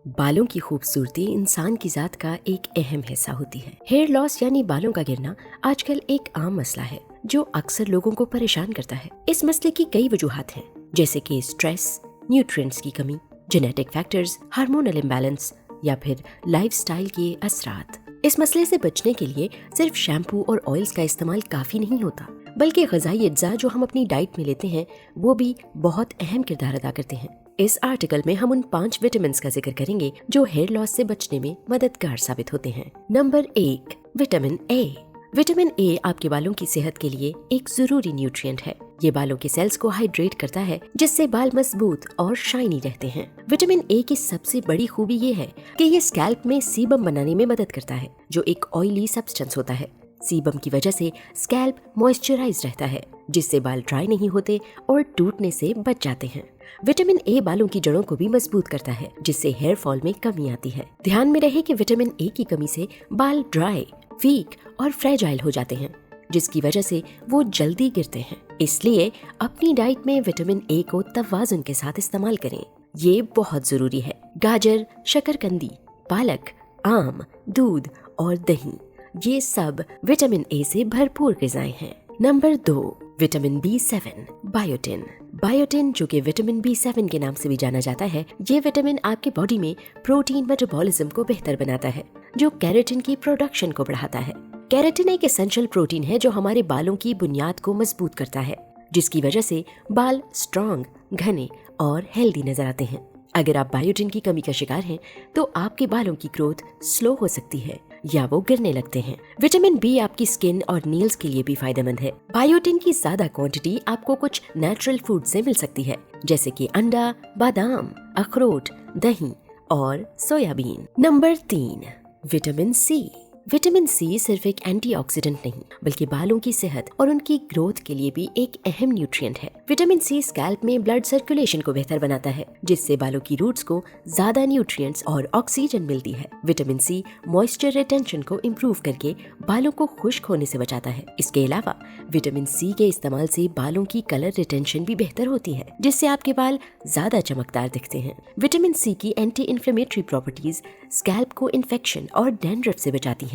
बालों की खूबसूरती इंसान की जात का एक अहम हिस्सा होती है। हेयर लॉस यानी बालों का गिरना आजकल एक आम मसला है जो अक्सर लोगों को परेशान करता है। इस मसले की कई वजूहात हैं, जैसे कि स्ट्रेस, न्यूट्रिएंट्स की कमी, जेनेटिक फैक्टर्स, हार्मोनल इम्बैलेंस या फिर लाइफस्टाइल के असरात। इस मसले से बचने के लिए सिर्फ शैम्पू और ऑयल्स का इस्तेमाल काफी नहीं होता, बल्कि ग़िज़ाई अज्जा जो हम अपनी डाइट में लेते हैं वो भी बहुत अहम किरदार अदा करते हैं। इस आर्टिकल में हम उन 5 विटामिन का जिक्र करेंगे जो हेयर लॉस से बचने में मददगार साबित होते हैं। Number 1, vitamin A. Vitamin A आपके बालों की सेहत के लिए एक जरूरी न्यूट्रिएंट है। ये बालों के सेल्स को हाइड्रेट करता है, जिससे बाल मजबूत और शाइनी रहते हैं। विटामिन ए की सबसे बड़ी खूबी ये है कि ये स्कैल्प में सीबम बनाने में मदद करता है, जो एक ऑयली सब्सटेंस होता है। सीबम की वजह से स्कैल्प मॉइस्चराइज रहता है, जिससे बाल ड्राई नहीं होते और टूटने से बच जाते हैं। विटामिन ए बालों की जड़ों को भी मजबूत करता है, जिससे हेयर फॉल में कमी आती है। ध्यान में रहे कि विटामिन ए की कमी से बाल ड्राई, वीक और फ्रेजाइल हो जाते हैं, जिसकी वजह से वो जल्दी गिरते हैं। इसलिए अपनी डाइट में विटामिन ए को तवाज़ुन के साथ इस्तेमाल करें, ये बहुत जरूरी है। गाजर, शकरकंदी, पालक, आम, दूध और दही, ये सब विटामिन ए से भरपूर ग़िज़ाएं हैं। Number 2, vitamin B7, biotin. Biotin, जो कि विटामिन B7 के नाम से भी जाना जाता है, ये विटामिन आपके बॉडी में प्रोटीन मेटाबॉलिज्म को बेहतर बनाता है, जो केराटिन की प्रोडक्शन को बढ़ाता है। केराटिन एक एसेंशियल प्रोटीन है जो हमारे बालों की बुनियाद को मजबूत करता है, जिसकी वजह से बाल स्ट्रॉन्ग, घने और हेल्दी नजर आते हैं। अगर आप बायोटिन की कमी का शिकार हैं, तो आपके बालों की ग्रोथ स्लो हो सकती है या वो गिरने लगते हैं। विटामिन बी आपकी स्किन और नील्स के लिए भी फायदेमंद है। बायोटिन की ज्यादा क्वांटिटी आपको कुछ नेचुरल फूड से मिल सकती है, जैसे कि अंडा, बादाम, अखरोट, दही और soybean. Number 3, vitamin C. Vitamin C सिर्फ एक एंटीऑक्सीडेंट नहीं, बल्कि बालों की सेहत और उनकी ग्रोथ के लिए भी एक अहम न्यूट्रिएंट है। विटामिन सी स्कैल्प में ब्लड सर्कुलेशन को बेहतर बनाता है, जिससे बालों की रूट्स को ज्यादा न्यूट्रिएंट्स और ऑक्सीजन मिलती है। विटामिन सी मॉइस्चर रिटेंशन को इम्प्रूव करके बालों को खुश्क होने से बचाता है। इसके अलावा विटामिन सी के इस्तेमाल से बालों की कलर रिटेंशन भी बेहतर होती है, जिससे आपके बाल ज्यादा चमकदार दिखते हैं। विटामिन सी की एंटी इन्फ्लेमेटरी प्रॉपर्टीज स्कैल्प को इन्फेक्शन और डैंड्रफ से बचाती हैं।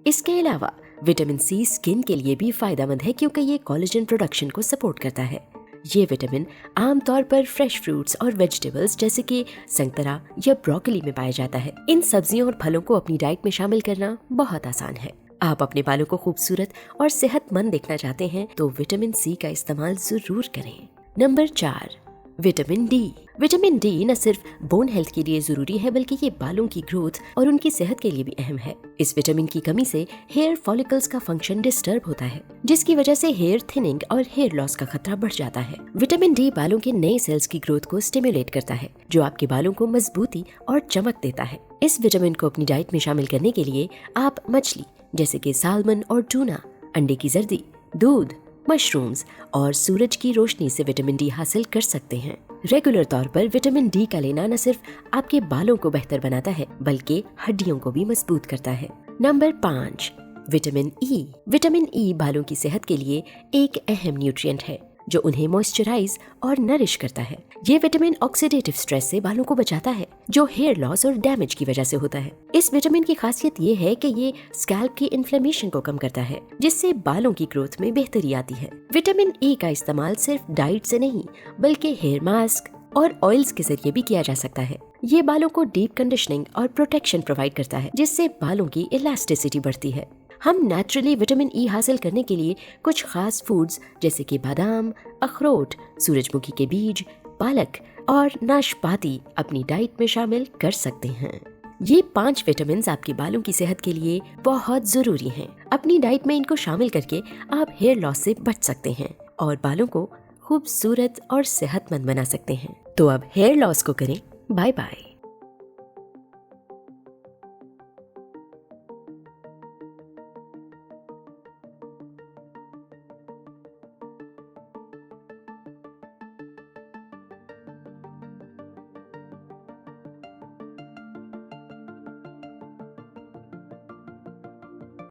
इसके अलावा विटामिन सी स्किन के लिए भी फायदेमंद है, क्योंकि ये कोलेजन प्रोडक्शन को सपोर्ट करता है। ये विटामिन आमतौर पर फ्रेश फ्रूट्स और वेजिटेबल्स जैसे कि संतरा या ब्रोकली में पाया जाता है। इन सब्जियों और फलों को अपनी डाइट में शामिल करना बहुत आसान है। आप अपने बालों को खूबसूरत और सेहतमंद देखना चाहते हैं तो विटामिन सी का इस्तेमाल जरूर करें। Number 4, vitamin D. Vitamin D न सिर्फ बोन हेल्थ के लिए जरूरी है, बल्कि ये बालों की ग्रोथ और उनकी सेहत के लिए भी अहम है। इस विटामिन की कमी से हेयर फॉलिकल्स का फंक्शन डिस्टर्ब होता है, जिसकी वजह से हेयर थिनिंग और हेयर लॉस का खतरा बढ़ जाता है। विटामिन डी बालों के नए सेल्स की ग्रोथ को स्टिमुलेट करता है, जो आपके बालों को मजबूती और चमक देता है। इस विटामिन को अपनी डाइट में शामिल करने के लिए आप मछली जैसे कि साल्मन और टूना, अंडे की जर्दी, दूध, मशरूम्स और सूरज की रोशनी से विटामिन डी हासिल कर सकते हैं। रेगुलर तौर पर विटामिन डी का लेना न सिर्फ आपके बालों को बेहतर बनाता है, बल्कि हड्डियों को भी मजबूत करता है। Number 5, vitamin E. Vitamin E बालों की सेहत के लिए एक अहम न्यूट्रिएंट है, जो उन्हें मॉइस्चराइज और नरिश करता है। ये विटामिन ऑक्सीडेटिव स्ट्रेस से बालों को बचाता है, जो हेयर लॉस और डैमेज की वजह से होता है। इस विटामिन की खासियत ये है कि ये स्कैल्प की इन्फ्लेमेशन को कम करता है, जिससे बालों की ग्रोथ में बेहतरी आती है। विटामिन ई का इस्तेमाल सिर्फ डाइट से नहीं, बल्कि हेयर मास्क और ऑयल्स के जरिए भी किया जा सकता है। ये बालों को डीप कंडीशनिंग और प्रोटेक्शन प्रोवाइड करता है, जिससे बालों की इलास्टिसिटी बढ़ती है। हम नेचुरली विटामिन ई हासिल करने के लिए कुछ खास फूड्स जैसे कि बादाम, अखरोट, सूरजमुखी के बीज, पालक और नाशपाती अपनी डाइट में शामिल कर सकते हैं। ये 5 विटामिन आपके बालों की सेहत के लिए बहुत जरूरी हैं। अपनी डाइट में इनको शामिल करके आप हेयर लॉस से बच सकते हैं और बालों को खूबसूरत और सेहतमंद बना सकते हैं। तो अब हेयर लॉस को करें बाय बाय।